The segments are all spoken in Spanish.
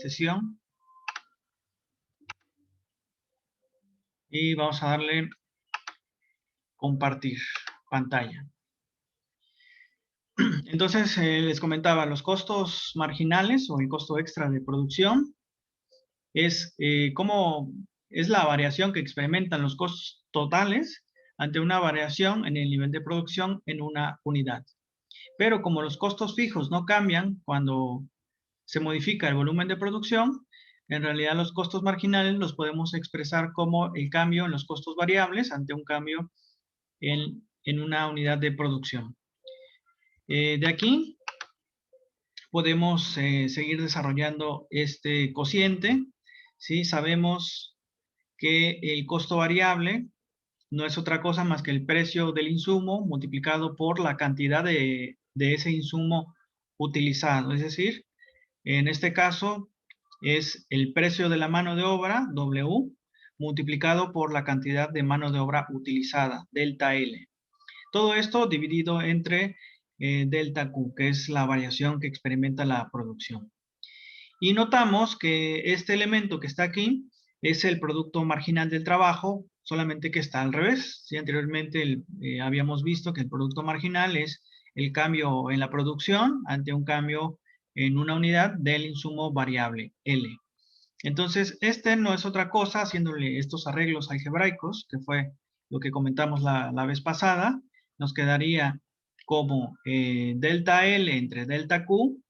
sesión. Y vamos a darle compartir pantalla. Entonces, les comentaba, los costos marginales o el costo extra de producción es cómo es la variación que experimentan los costos totales ante una variación en el nivel de producción en una unidad. Pero como los costos fijos no cambian cuando se modifica el volumen de producción, en realidad los costos marginales los podemos expresar como el cambio en los costos variables ante un cambio en una unidad de producción. De aquí podemos seguir desarrollando este cociente. ¿Sí? Sabemos que el costo variable no es otra cosa más que el precio del insumo multiplicado por la cantidad de ese insumo utilizado. Es decir, en este caso es el precio de la mano de obra, W, multiplicado por la cantidad de mano de obra utilizada, delta L. Todo esto dividido entre delta Q, que es la variación que experimenta la producción. Y notamos que este elemento que está aquí es el producto marginal del trabajo, solamente que está al revés. ¿Sí? Anteriormente habíamos visto que el producto marginal es el cambio en la producción ante un cambio en una unidad del insumo variable, L. Entonces, este no es otra cosa, haciéndole estos arreglos algebraicos, que fue lo que comentamos la vez pasada, nos quedaría como delta L entre delta Q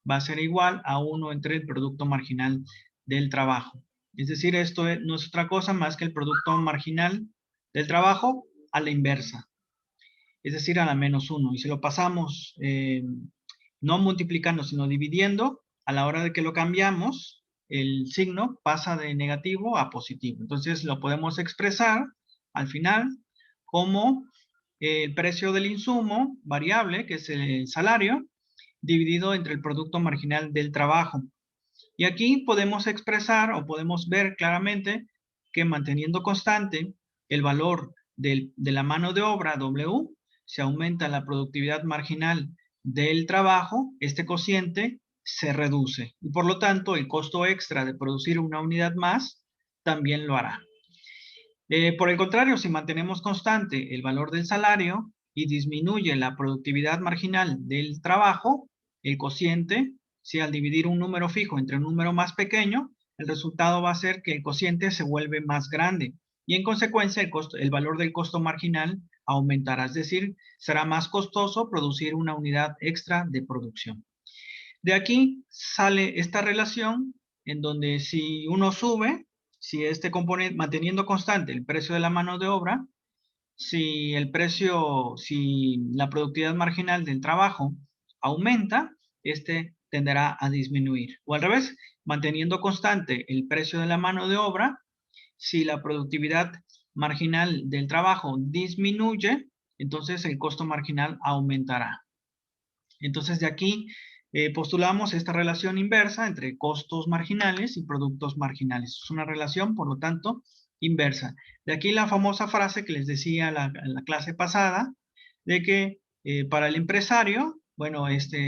va a ser igual a 1 entre el producto marginal del trabajo. Es decir, esto no es otra cosa más que el producto marginal del trabajo a la inversa, es decir, a la menos 1. Y si lo pasamos no multiplicando, sino dividiendo, a la hora de que lo cambiamos, el signo pasa de negativo a positivo. Entonces lo podemos expresar al final como el precio del insumo variable, que es el salario, dividido entre el producto marginal del trabajo. Y aquí podemos expresar o podemos ver claramente que manteniendo constante el valor de la mano de obra W, se aumenta la productividad marginal del trabajo, este cociente se reduce. Y por lo tanto, el costo extra de producir una unidad más también lo hará. Por el contrario, si mantenemos constante el valor del salario y disminuye la productividad marginal del trabajo, el cociente, si al dividir un número fijo entre un número más pequeño, el resultado va a ser que el cociente se vuelve más grande y en consecuencia el valor del costo marginal aumentará, es decir, será más costoso producir una unidad extra de producción. De aquí sale esta relación en donde si uno sube, si este componente, manteniendo constante el precio de la mano de obra, si la productividad marginal del trabajo aumenta, este tenderá a disminuir. O al revés, manteniendo constante el precio de la mano de obra, si la productividad marginal del trabajo disminuye, entonces el costo marginal aumentará. Entonces, de aquí postulamos esta relación inversa entre costos marginales y productos marginales. Es una relación, por lo tanto, inversa. De aquí la famosa frase que les decía en la clase pasada, de que para el empresario, bueno,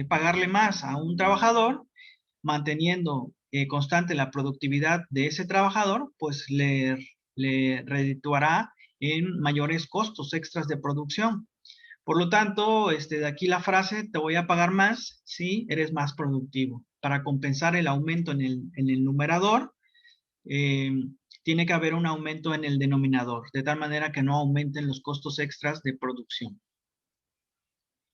pagarle más a un trabajador, manteniendo constante la productividad de ese trabajador, pues le redituará en mayores costos extras de producción. Por lo tanto, de aquí la frase, te voy a pagar más si eres más productivo. Para compensar el aumento en el numerador, tiene que haber un aumento en el denominador, de tal manera que no aumenten los costos extras de producción.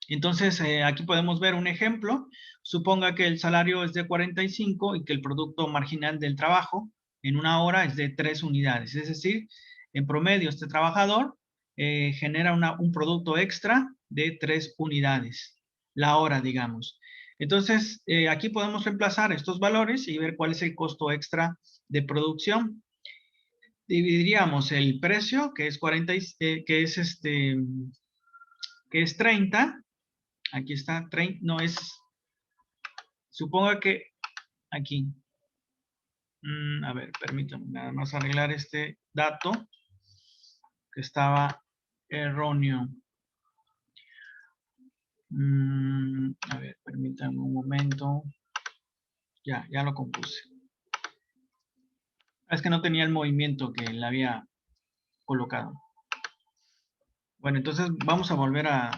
Entonces, aquí podemos ver un ejemplo. Suponga que el salario es de 45 y que el producto marginal del trabajo en una hora es de 3 unidades. Es decir, en promedio este trabajador genera un producto extra de 3 unidades, la hora, digamos. Entonces, aquí podemos reemplazar estos valores y ver cuál es el costo extra de producción. Dividiríamos el precio, que es 30. Aquí está, 30, no es, supongo que aquí. A ver, permítanme nada más arreglar este dato que estaba erróneo. A ver, permítanme un momento. Ya lo compuse. Es que no tenía el movimiento que le había colocado. Bueno, entonces vamos a volver a...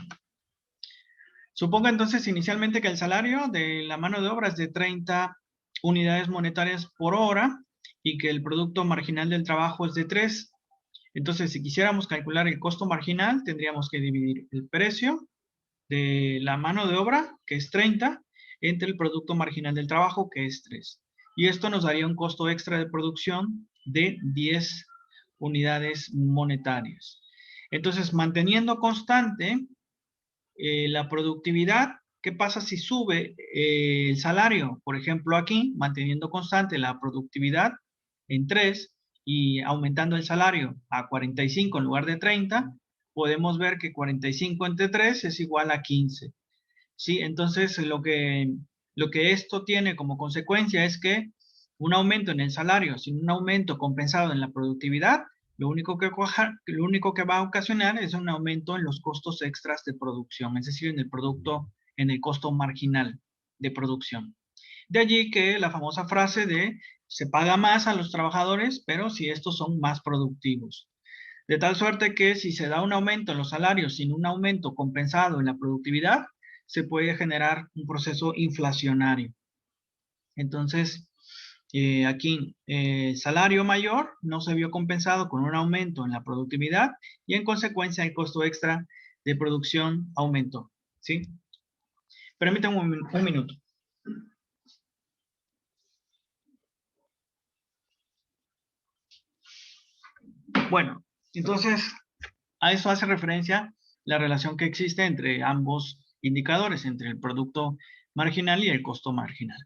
Suponga entonces inicialmente que el salario de la mano de obra es de 30 unidades monetarias por hora y que el producto marginal del trabajo es de 3. Entonces, si quisiéramos calcular el costo marginal, tendríamos que dividir el precio de la mano de obra, que es 30, entre el producto marginal del trabajo, que es 3. Y esto nos daría un costo extra de producción de 10 unidades monetarias. Entonces, manteniendo constante la productividad, ¿qué pasa si sube el salario? Por ejemplo, aquí, manteniendo constante la productividad en 3 y aumentando el salario a 45 en lugar de 30, podemos ver que 45 entre 3 es igual a 15. ¿Sí? Entonces, lo que esto tiene como consecuencia es que un aumento en el salario sin un aumento compensado en la productividad, lo único que va a ocasionar es un aumento en los costos extras de producción, es decir, en el costo marginal de producción. De allí que la famosa frase de se paga más a los trabajadores, pero si estos son más productivos. De tal suerte que si se da un aumento en los salarios sin un aumento compensado en la productividad, se puede generar un proceso inflacionario. Entonces, aquí el salario mayor no se vio compensado con un aumento en la productividad y en consecuencia el costo extra de producción aumentó. ¿Sí? Permítanme un minuto. Bueno, entonces a eso hace referencia la relación que existe entre ambos indicadores, entre el producto marginal y el costo marginal.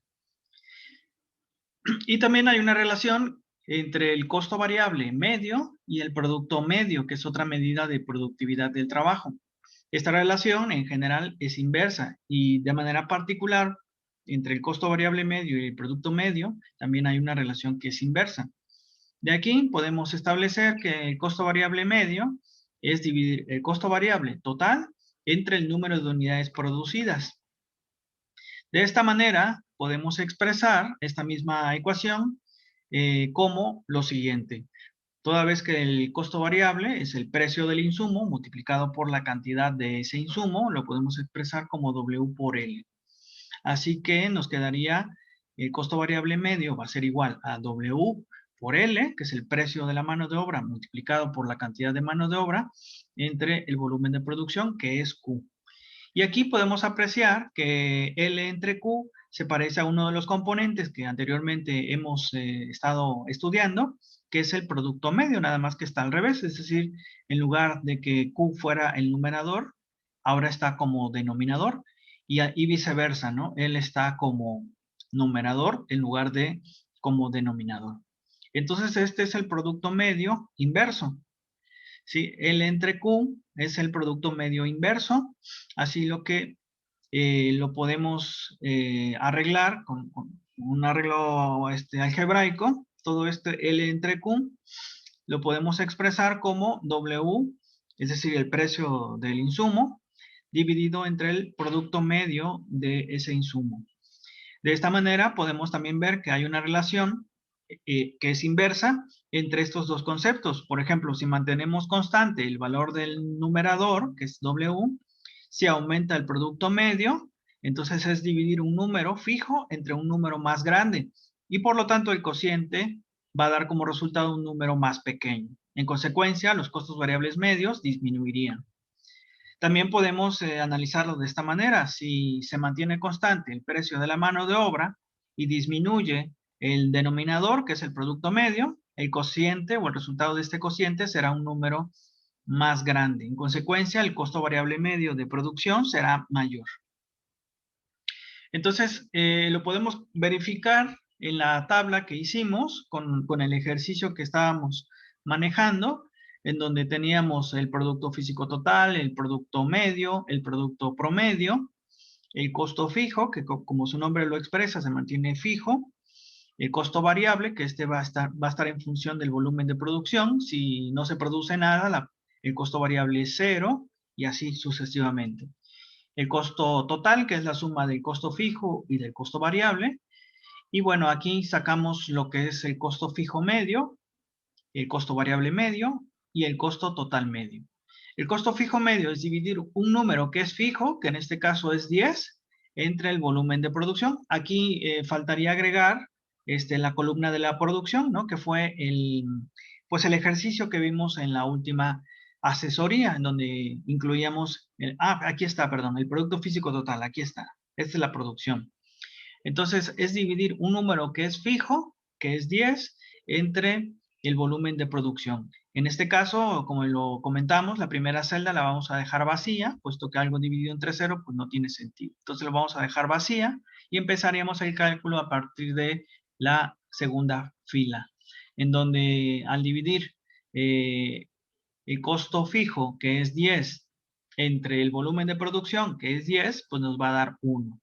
Y también hay una relación entre el costo variable medio y el producto medio, que es otra medida de productividad del trabajo. Esta relación en general es inversa y de manera particular entre el costo variable medio y el producto medio también hay una relación que es inversa. De aquí podemos establecer que el costo variable medio es dividir el costo variable total entre el número de unidades producidas. De esta manera, podemos expresar esta misma ecuación como lo siguiente. Toda vez que el costo variable es el precio del insumo multiplicado por la cantidad de ese insumo, lo podemos expresar como W por L. Así que nos quedaría el costo variable medio va a ser igual a W por L, que es el precio de la mano de obra multiplicado por la cantidad de mano de obra, entre el volumen de producción, que es Q. Y aquí podemos apreciar que L entre Q se parece a uno de los componentes que anteriormente hemos estado estudiando, que es el producto medio, nada más que está al revés, es decir, en lugar de que Q fuera el numerador, ahora está como denominador, y viceversa, ¿no? L está como numerador en lugar de como denominador. Entonces, este es el producto medio inverso. ¿Sí? L entre Q es el producto medio inverso, así lo podemos arreglar con un arreglo algebraico. Todo este L entre Q lo podemos expresar como W, es decir, el precio del insumo, dividido entre el producto medio de ese insumo. De esta manera podemos también ver que hay una relación que es inversa entre estos dos conceptos. Por ejemplo, si mantenemos constante el valor del numerador, que es W, si aumenta el producto medio, entonces es dividir un número fijo entre un número más grande y por lo tanto el cociente va a dar como resultado un número más pequeño. En consecuencia, los costos variables medios disminuirían. También podemos analizarlo de esta manera. Si se mantiene constante el precio de la mano de obra y disminuye el denominador, que es el producto medio, el cociente o el resultado de este cociente será un número más grande. En consecuencia, el costo variable medio de producción será mayor. Entonces, lo podemos verificar en la tabla que hicimos con el ejercicio que estábamos manejando, en donde teníamos el producto físico total, el producto medio, el producto promedio, el costo fijo, que como su nombre lo expresa, se mantiene fijo, el costo variable, que este va a estar en función del volumen de producción. Si no se produce nada, el costo variable es cero y así sucesivamente. El costo total, que es la suma del costo fijo y del costo variable, Y bueno, aquí sacamos lo que es el costo fijo medio, el costo variable medio y el costo total medio. El costo fijo medio es dividir un número que es fijo, que en este caso es 10, entre el volumen de producción. Aquí faltaría agregar la columna de la producción, ¿no? Que fue pues el ejercicio que vimos en la última asesoría, en donde incluíamos, aquí está, perdón, el producto físico total, aquí está. Esta es la producción. Entonces, es dividir un número que es fijo, que es 10, entre el volumen de producción. En este caso, como lo comentamos, la primera celda la vamos a dejar vacía, puesto que algo dividido entre 0, pues no tiene sentido. Entonces, lo vamos a dejar vacía y empezaríamos el cálculo a partir de la segunda fila, en donde al dividir el costo fijo, que es 10, entre el volumen de producción, que es 10, pues nos va a dar 1.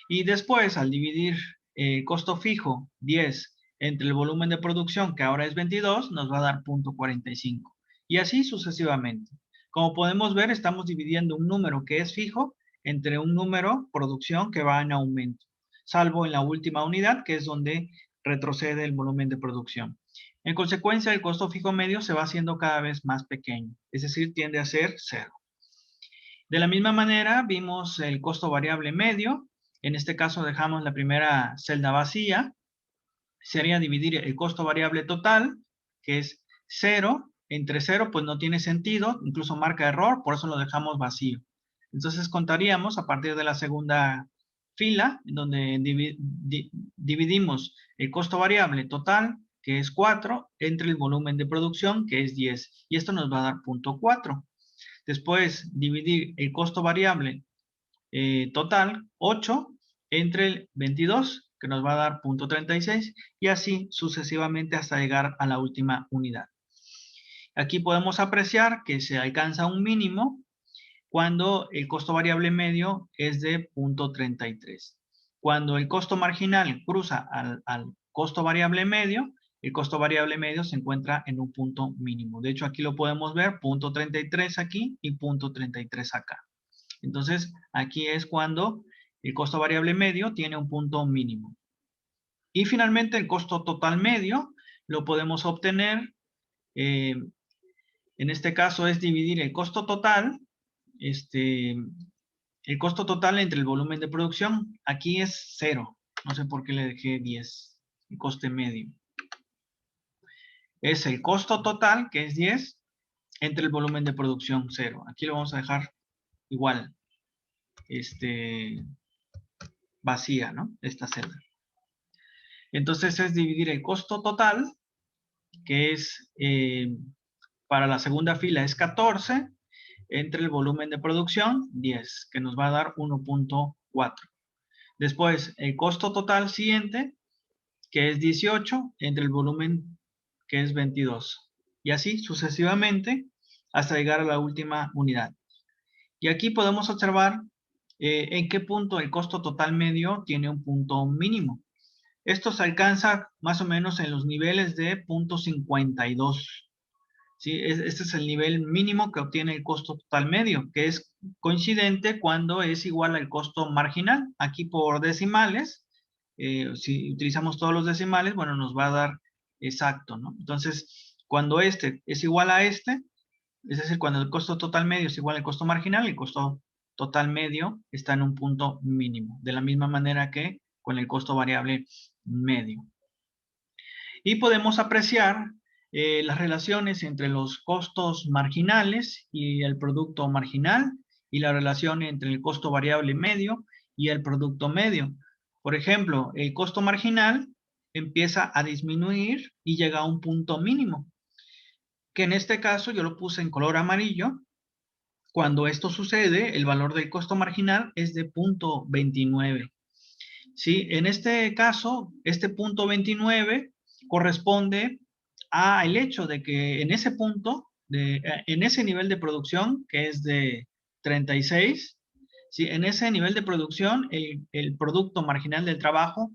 Y después, al dividir el costo fijo 10 entre el volumen de producción, que ahora es 22, nos va a dar 0.45. Y así sucesivamente. Como podemos ver, estamos dividiendo un número que es fijo entre un número producción que va en aumento, salvo en la última unidad, que es donde retrocede el volumen de producción. En consecuencia, el costo fijo medio se va haciendo cada vez más pequeño, es decir, tiende a ser 0. De la misma manera, vimos el costo variable medio. En este caso dejamos la primera celda vacía. Sería dividir el costo variable total, que es 0, entre 0, pues no tiene sentido, incluso marca error, por eso lo dejamos vacío. Entonces contaríamos a partir de la segunda fila, en donde dividimos el costo variable total, que es 4, entre el volumen de producción, que es 10. Y esto nos va a dar 0.4. Después, dividir el costo variable total, 8, entre el 22, que nos va a dar 0.36, y así sucesivamente hasta llegar a la última unidad. Aquí podemos apreciar que se alcanza un mínimo cuando el costo variable medio es de 0.33. Cuando el costo marginal cruza al costo variable medio, el costo variable medio se encuentra en un punto mínimo. De hecho, aquí lo podemos ver, 0.33 aquí y 0.33 acá. Entonces, aquí es cuando el costo variable medio tiene un punto mínimo. Y finalmente, el costo total medio lo podemos obtener, en este caso es dividir el costo total, el costo total entre el volumen de producción. Aquí es 0. No sé por qué le dejé 10, el coste medio. Es el costo total, que es 10, entre el volumen de producción 0. Aquí lo vamos a dejar igual, vacía, ¿no? Esta celda. Entonces es dividir el costo total, que es, para la segunda fila es 14, entre el volumen de producción 10, que nos va a dar 1.4. Después el costo total siguiente, que es 18, entre el volumen, que es 22. Y así sucesivamente hasta llegar a la última unidad. Y aquí podemos observar en qué punto el costo total medio tiene un punto mínimo. Esto se alcanza más o menos en los niveles de 0.52. ¿Sí? Este es el nivel mínimo que obtiene el costo total medio, que es coincidente cuando es igual al costo marginal. Aquí por decimales, si utilizamos todos los decimales, bueno, nos va a dar exacto, ¿no? Entonces, cuando este es igual a este, es decir, cuando el costo total medio es igual al costo marginal, el costo total medio está en un punto mínimo, de la misma manera que con el costo variable medio. Y podemos apreciar las relaciones entre los costos marginales y el producto marginal, y la relación entre el costo variable medio y el producto medio. Por ejemplo, el costo marginal empieza a disminuir y llega a un punto mínimo, que en este caso yo lo puse en color amarillo. Cuando esto sucede, el valor del costo marginal es de 0.29. ¿Sí? En este caso, este punto 29 corresponde al hecho de que en ese punto, en ese nivel de producción, que es de 36, ¿sí? En ese nivel de producción, el producto marginal del trabajo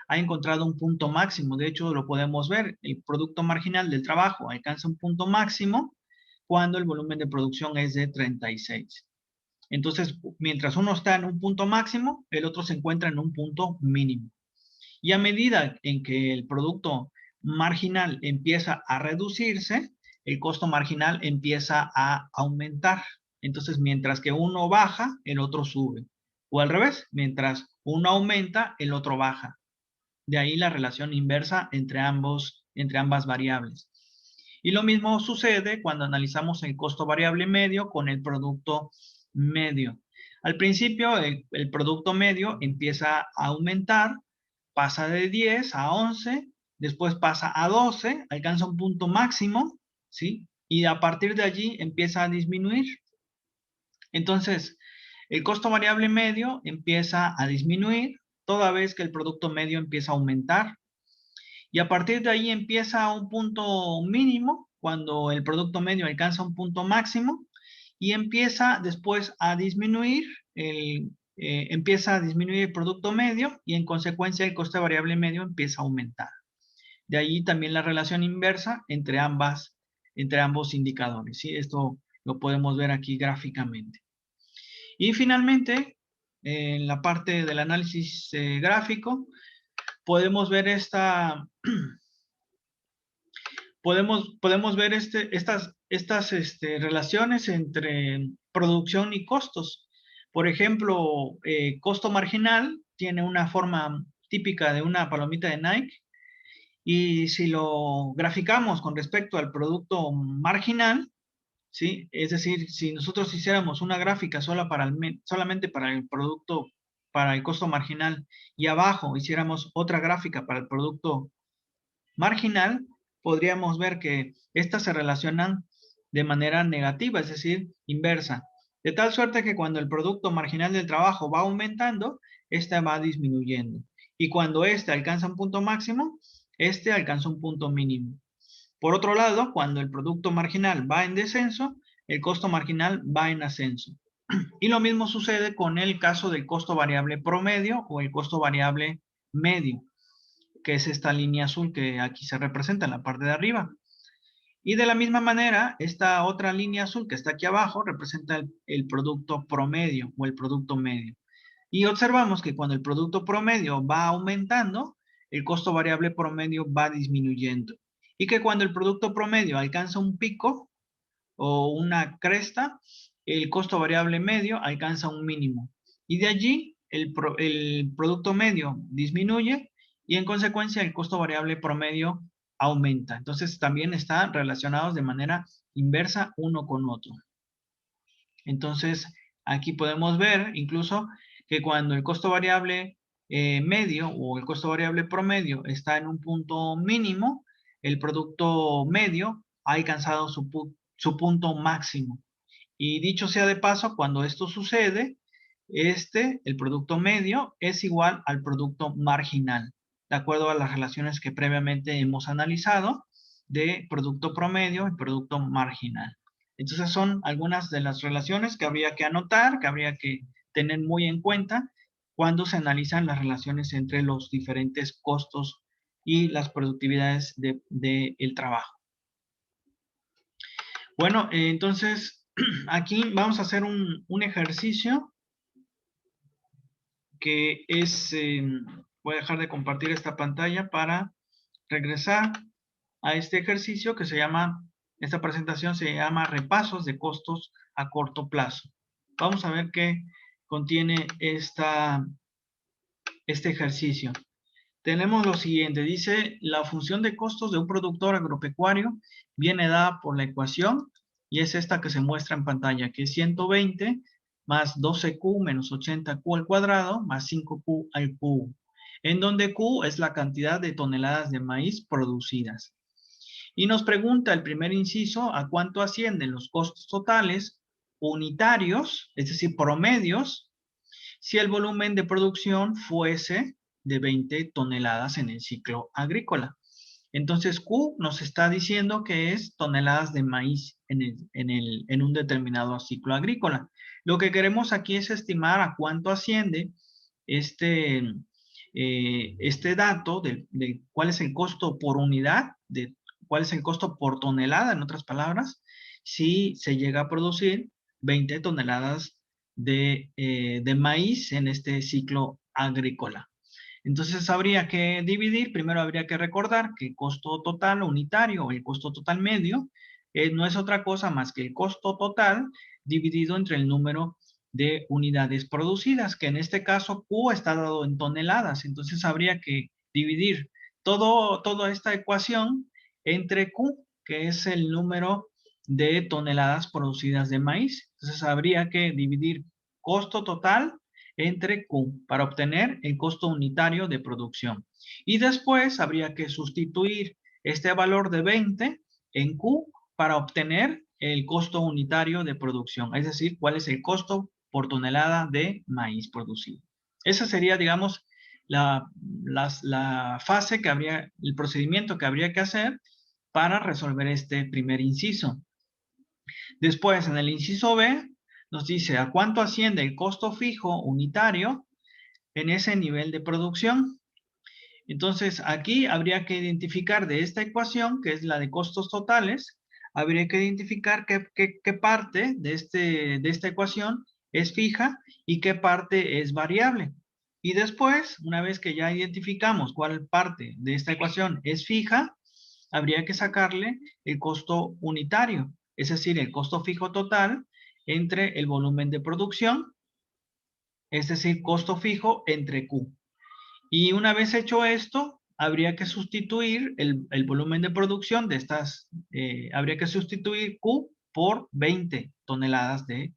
ha encontrado un punto máximo. De hecho, lo podemos ver, el producto marginal del trabajo alcanza un punto máximo cuando el volumen de producción es de 36. Entonces, mientras uno está en un punto máximo, el otro se encuentra en un punto mínimo. Y a medida en que el producto marginal empieza a reducirse, el costo marginal empieza a aumentar. Entonces, mientras que uno baja, el otro sube. O al revés, mientras uno aumenta, el otro baja. De ahí la relación inversa entre ambas variables. Y lo mismo sucede cuando analizamos el costo variable medio con el producto medio. Al principio, el producto medio empieza a aumentar, pasa de 10 a 11, después pasa a 12, alcanza un punto máximo, ¿sí? Y a partir de allí empieza a disminuir. Entonces, el costo variable medio empieza a disminuir toda vez que el producto medio empieza a aumentar. Y a partir de ahí empieza un punto mínimo cuando el producto medio alcanza un punto máximo y empieza después a disminuir empieza a disminuir el producto medio y en consecuencia el coste variable medio empieza a aumentar. De ahí también la relación inversa entre ambos indicadores. ¿Sí? Esto lo podemos ver aquí gráficamente. Y finalmente, en la parte del análisis gráfico, podemos ver podemos ver estas relaciones entre producción y costos. Por ejemplo, costo marginal tiene una forma típica de una palomita de Nike y si lo graficamos con respecto al producto marginal, ¿sí? Es decir, si nosotros hiciéramos una gráfica solamente para el producto, para el costo marginal y abajo hiciéramos otra gráfica para el producto marginal, podríamos ver que estas se relacionan de manera negativa, es decir, inversa. De tal suerte que cuando el producto marginal del trabajo va aumentando, este va disminuyendo. Y cuando este alcanza un punto máximo, este alcanza un punto mínimo. Por otro lado, cuando el producto marginal va en descenso, el costo marginal va en ascenso. Y lo mismo sucede con el caso del costo variable promedio o el costo variable medio, que es esta línea azul que aquí se representa en la parte de arriba. Y de la misma manera, esta otra línea azul que está aquí abajo representa el producto promedio o el producto medio. Y observamos que cuando el producto promedio va aumentando, el costo variable promedio va disminuyendo. Y que cuando el producto promedio alcanza un pico o una cresta, el costo variable medio alcanza un mínimo. Y de allí el producto medio disminuye y en consecuencia el costo variable promedio aumenta. Entonces también están relacionados de manera inversa uno con otro. Entonces aquí podemos ver incluso que cuando el costo variable medio o el costo variable promedio está en un punto mínimo, el producto medio ha alcanzado su punto máximo. Y dicho sea de paso, cuando esto sucede, el producto medio es igual al producto marginal, de acuerdo a las relaciones que previamente hemos analizado de producto promedio y producto marginal. Entonces son algunas de las relaciones que habría que anotar, que habría que tener muy en cuenta cuando se analizan las relaciones entre los diferentes costos y las productividades del trabajo. Bueno, entonces aquí vamos a hacer un ejercicio que es, voy a dejar de compartir esta pantalla para regresar a este ejercicio que se llama, esta presentación se llama repasos de costos a corto plazo. Vamos a ver qué contiene este ejercicio. Tenemos lo siguiente, dice, la función de costos de un productor agropecuario viene dada por la ecuación y es esta que se muestra en pantalla, que es 120 más 12Q menos 80Q al cuadrado más 5Q al cubo, en donde Q es la cantidad de toneladas de maíz producidas. Y nos pregunta el primer inciso, ¿a cuánto ascienden los costos totales unitarios, es decir, promedios, si el volumen de producción fuese de 20 toneladas en el ciclo agrícola? Entonces Q nos está diciendo que es toneladas de maíz en un determinado ciclo agrícola. Lo que queremos aquí es estimar a cuánto asciende este dato de cuál es el costo por unidad, de cuál es el costo por tonelada, en otras palabras, si se llega a producir 20 toneladas de maíz en este ciclo agrícola. Entonces habría que dividir, primero habría que recordar que el costo total unitario o el costo total medio no es otra cosa más que el costo total dividido entre el número de unidades producidas, que en este caso Q está dado en toneladas. Entonces habría que dividir toda esta ecuación entre Q, que es el número de toneladas producidas de maíz. Entonces habría que dividir costo total entre Q para obtener el costo unitario de producción. Y después habría que sustituir este valor de 20 en Q para obtener el costo unitario de producción, es decir, cuál es el costo por tonelada de maíz producido. Esa sería, digamos, la fase que habría, el procedimiento que habría que hacer para resolver este primer inciso. Después, en el inciso B, nos dice a cuánto asciende el costo fijo unitario en ese nivel de producción. Entonces, aquí habría que identificar de esta ecuación, que es la de costos totales, habría que identificar qué parte de esta ecuación es fija y qué parte es variable. Y después, una vez que ya identificamos cuál parte de esta ecuación es fija, habría que sacarle el costo unitario, es decir, el costo fijo total entre el volumen de producción, es decir, costo fijo entre Q. Y una vez hecho esto, habría que sustituir el volumen de producción de estas, habría que sustituir Q por 20 toneladas de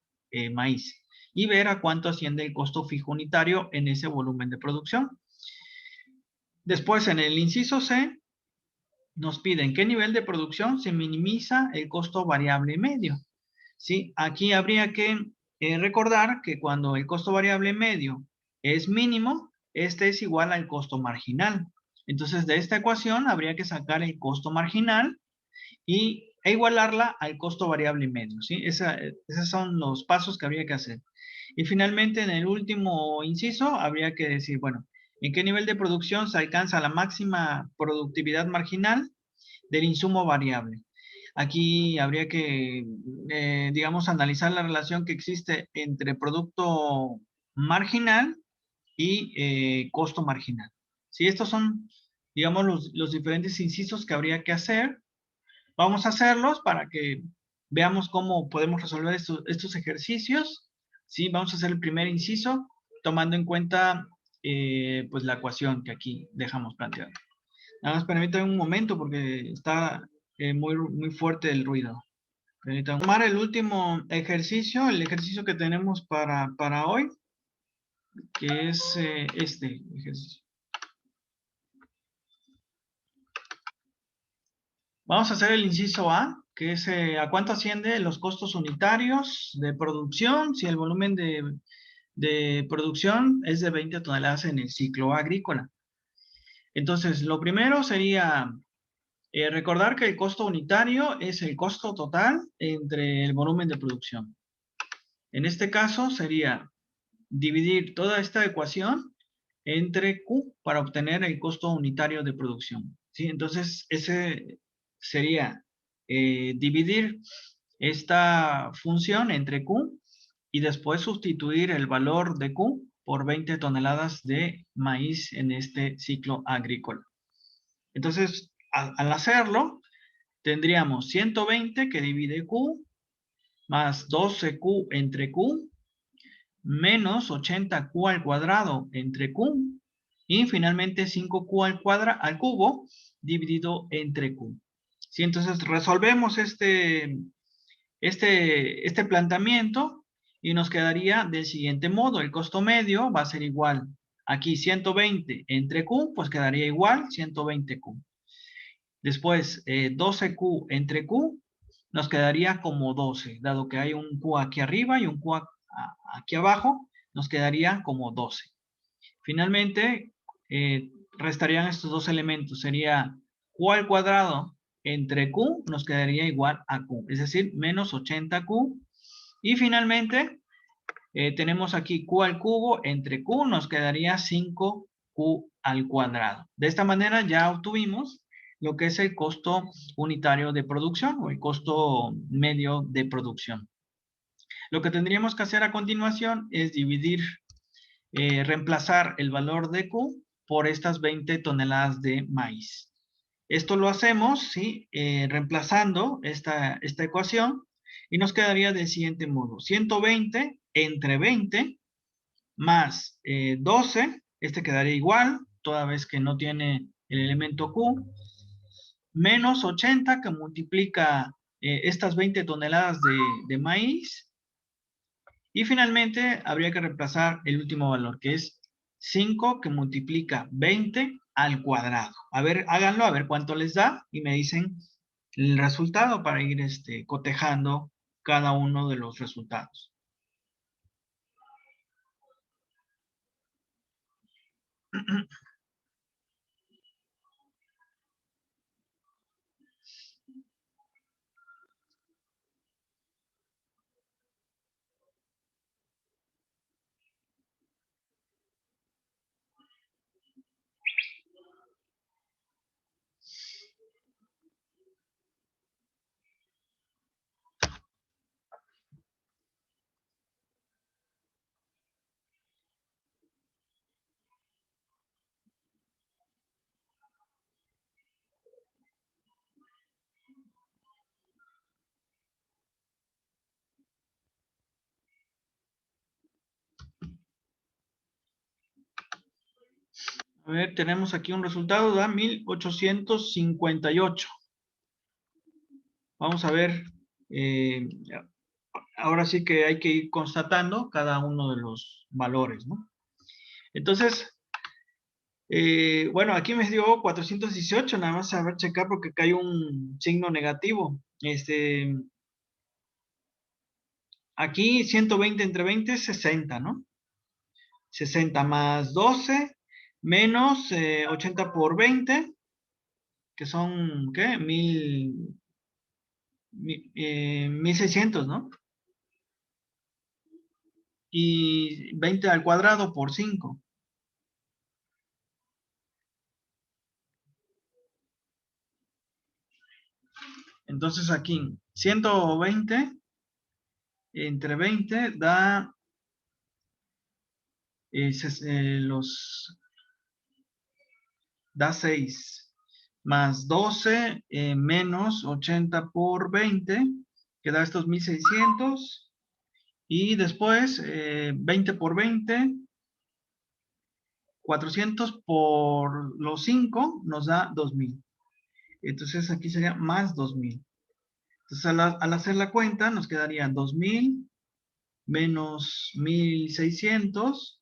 maíz y ver a cuánto asciende el costo fijo unitario en ese volumen de producción. Después, en el inciso C, nos piden qué nivel de producción se minimiza el costo variable medio. ¿Sí? Aquí habría que recordar que cuando el costo variable medio es mínimo, este es igual al costo marginal. Entonces, de esta ecuación habría que sacar el costo marginal e igualarla al costo variable medio. ¿Sí? Esos son los pasos que habría que hacer. Y finalmente, en el último inciso, habría que decir, bueno, ¿en qué nivel de producción se alcanza la máxima productividad marginal del insumo variable? Aquí habría que, digamos, analizar la relación que existe entre producto marginal y costo marginal. Si estos son, digamos, los diferentes incisos que habría que hacer, vamos a hacerlos para que veamos cómo podemos resolver estos ejercicios. ¿Sí? Vamos a hacer el primer inciso tomando en cuenta pues la ecuación que aquí dejamos planteada. Nada más permítanme un momento porque está muy fuerte el ruido. Permítanme tomar el último ejercicio, el ejercicio que tenemos para hoy, que es este ejercicio. Vamos a hacer el inciso A, que es a cuánto asciende los costos unitarios de producción si el volumen de producción es de 20 toneladas en el ciclo agrícola. Entonces, lo primero sería recordar que el costo unitario es el costo total entre el volumen de producción. En este caso sería dividir toda esta ecuación entre Q para obtener el costo unitario de producción. ¿Sí? Entonces, ese sería dividir esta función entre Q y después sustituir el valor de Q por 20 toneladas de maíz en este ciclo agrícola. Entonces, al hacerlo, tendríamos 120 que divide Q más 12Q entre Q menos 80Q al cuadrado entre Q y finalmente 5Q al cubo dividido entre Q. ¿Sí? Entonces resolvemos este planteamiento y nos quedaría del siguiente modo. El costo medio va a ser igual. Aquí 120 entre Q, pues quedaría igual 120Q. Después 12Q entre Q nos quedaría como 12, dado que hay un Q aquí arriba y un Q aquí abajo, nos quedaría como 12. Finalmente, restarían estos dos elementos. Sería Q al cuadrado entre Q nos quedaría igual a Q, es decir, menos 80Q. Y finalmente, tenemos aquí Q al cubo entre Q nos quedaría 5Q al cuadrado. De esta manera ya obtuvimos lo que es el costo unitario de producción o el costo medio de producción. Lo que tendríamos que hacer a continuación es dividir, reemplazar el valor de Q por estas 20 toneladas de maíz. Esto lo hacemos, ¿sí? Reemplazando esta ecuación y nos quedaría del siguiente modo. 120 entre 20 más 12, este quedaría igual, toda vez que no tiene el elemento Q, menos 80 que multiplica estas 20 toneladas de maíz. Y finalmente habría que reemplazar el último valor, que es 5 que multiplica 20 al cuadrado. A ver, háganlo, a ver cuánto les da y me dicen el resultado para ir cotejando cada uno de los resultados. A ver, tenemos aquí un resultado, da 1858. Vamos a ver, ahora sí que hay que ir constatando cada uno de los valores, ¿no? Entonces, bueno, aquí me dio 418, nada más a ver, checar porque acá hay un signo negativo. Aquí 120 entre 20 es 60, ¿no? 60 más 12 menos 80 por 20, que son, ¿qué? 1600, ¿no? Y 20 al cuadrado por 5. Entonces aquí 120 entre 20 da da 6 más 12 menos 80 por 20, que da estos 1600. Y después 20 por 20, 400 por los 5 nos da 2000. Entonces aquí sería más 2000. Entonces al hacer la cuenta nos quedaría 2000 menos 1600,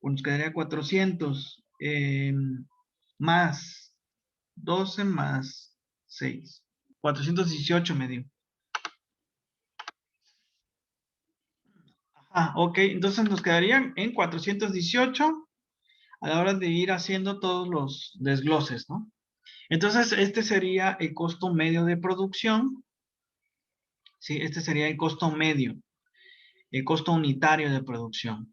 pues nos quedaría 400 más 12 más 6. 418 me dio. Ah, ok, entonces nos quedarían en 418 a la hora de ir haciendo todos los desgloses, ¿no? Entonces, este sería el costo medio de producción, ¿sí? Este sería el costo medio, el costo unitario de producción,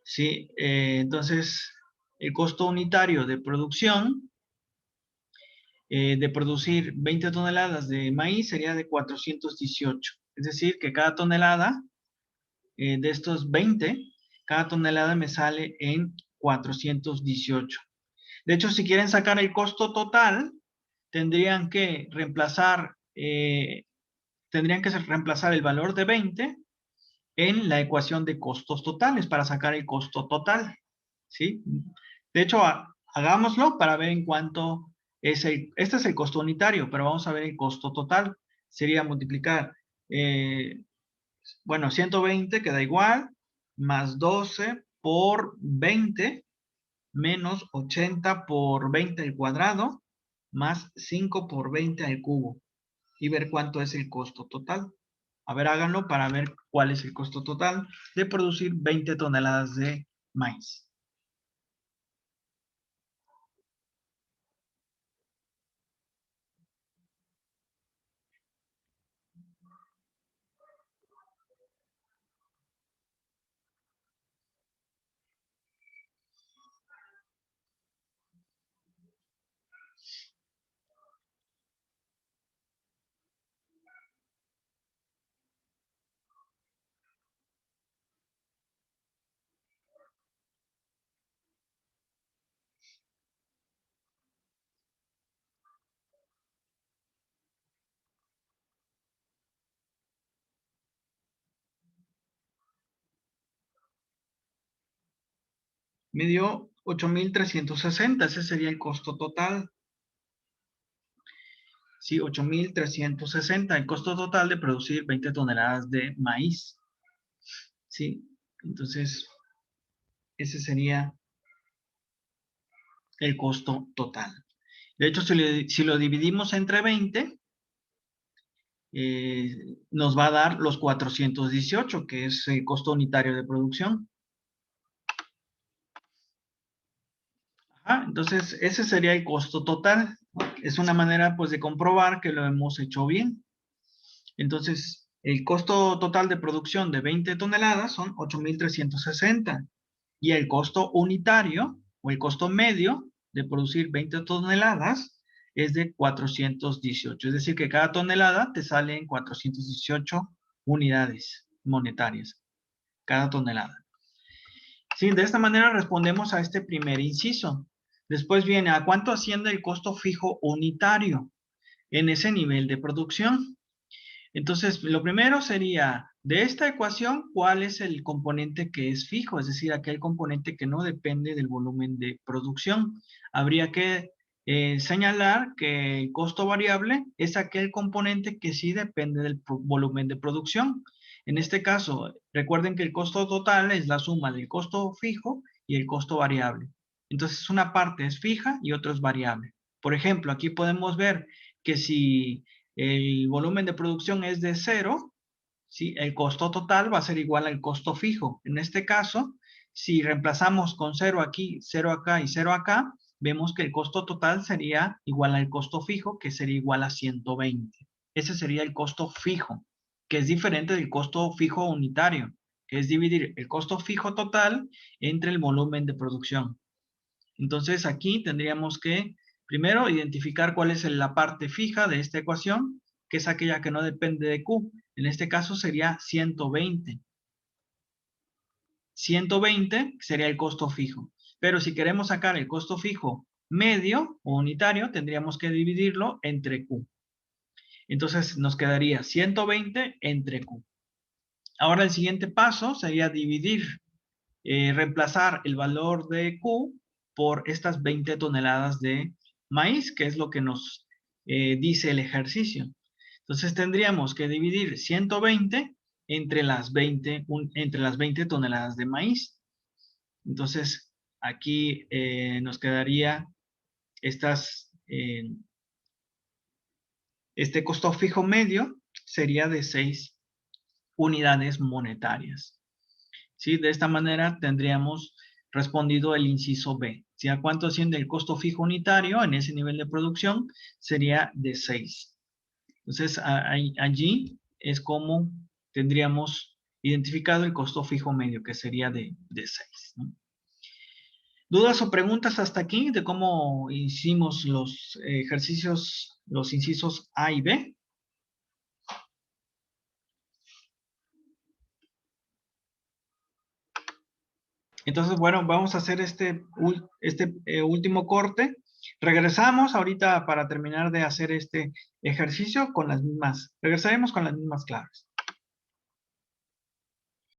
¿sí? Entonces, el costo unitario de producción de producir 20 toneladas de maíz sería de 418. Es decir, que cada tonelada de estos 20, cada tonelada me sale en 418. De hecho, si quieren sacar el costo total, tendrían que reemplazar, el valor de 20 en la ecuación de costos totales para sacar el costo total, ¿sí? De hecho, hagámoslo para ver en cuánto este es el costo unitario, pero vamos a ver el costo total. Sería multiplicar, bueno, 120 queda igual, más 12 por 20, menos 80 por 20 al cuadrado, más 5 por 20 al cubo, y ver cuánto es el costo total. A ver, háganlo para ver cuál es el costo total de producir 20 toneladas de maíz. Me dio 8,360. Ese sería el costo total. Sí, 8,360. El costo total de producir 20 toneladas de maíz. Sí, entonces ese sería el costo total. De hecho, si lo dividimos entre 20, nos va a dar los 418, que es el costo unitario de producción. Entonces, ese sería el costo total. Es una manera, pues, de comprobar que lo hemos hecho bien. Entonces, el costo total de producción de 20 toneladas son 8,360. Y el costo unitario, o el costo medio de producir 20 toneladas, es de 418. Es decir, que cada tonelada te sale en 418 unidades monetarias. Cada tonelada. Sí, de esta manera respondemos a este primer inciso. Después viene, ¿a cuánto asciende el costo fijo unitario en ese nivel de producción? Entonces, lo primero sería, de esta ecuación, ¿cuál es el componente que es fijo? Es decir, aquel componente que no depende del volumen de producción. Habría que señalar que el costo variable es aquel componente que sí depende del volumen de producción. En este caso, recuerden que el costo total es la suma del costo fijo y el costo variable. Entonces, una parte es fija y otra es variable. Por ejemplo, aquí podemos ver que si el volumen de producción es de 0, ¿sí? El costo total va a ser igual al costo fijo. En este caso, si reemplazamos con 0 aquí, 0 acá y 0 acá, vemos que el costo total sería igual al costo fijo, que sería igual a 120. Ese sería el costo fijo, que es diferente del costo fijo unitario, que es dividir el costo fijo total entre el volumen de producción. Entonces aquí tendríamos que primero identificar cuál es la parte fija de esta ecuación, que es aquella que no depende de Q. En este caso sería 120. 120 sería el costo fijo. Pero si queremos sacar el costo fijo medio o unitario, tendríamos que dividirlo entre Q. Entonces nos quedaría 120 entre Q. Ahora el siguiente paso sería dividir, reemplazar el valor de Q por estas 20 toneladas de maíz, que es lo que nos dice el ejercicio. Entonces tendríamos que dividir 120 entre las 20 toneladas de maíz. Entonces aquí nos quedaría este costo fijo medio sería de 6 unidades monetarias. ¿Sí? De esta manera tendríamos respondido el inciso B. ¿Sí? ¿A cuánto asciende el costo fijo unitario en ese nivel de producción? Sería de 6. Entonces, allí es como tendríamos identificado el costo fijo medio, que sería de 6. ¿No? ¿Dudas o preguntas hasta aquí de cómo hicimos los ejercicios, los incisos A y B? Entonces, bueno, vamos a hacer este último corte. Regresamos ahorita para terminar de hacer este ejercicio con las mismas, regresaremos con las mismas claves.